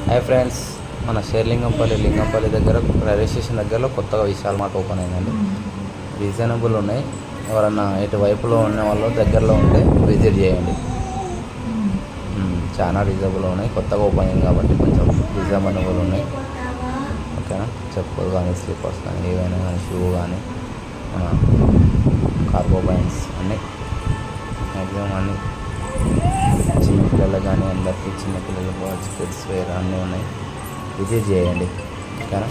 Hi friends, మన లింగంపల్లి దగ్గర railway station దగ్గరలో కొత్తగా విశాల్ మార్ట్ ఓపెన్ అయిందండి. రీజనబుల్ ఉన్నాయి. ఎవరన్నా ఇటువైపులో ఉన్న వాళ్ళు దగ్గరలో ఉంటే విజిట్ చేయండి. చాలా రీజనబుల్ ఉన్నాయి. కొత్తగా ఓపెన్ అయింది కాబట్టి కొంచెం రీజనబుల్ ఉన్నాయి. ఓకేనా, చెప్పులు కానీ స్లీపర్స్ కానీ ఏవైనా కానీ షూ కానీ కార్గో ప్యాంట్స్ అన్నీ మ్యాక్సిమం అన్నీ చిన్నపిల్లలు కానీ అందరికీ చిన్నపిల్లలు కిడ్స్ వేర్ అన్నీ ఉన్నాయి. విజిట్ చేయండి. ఓకేనా.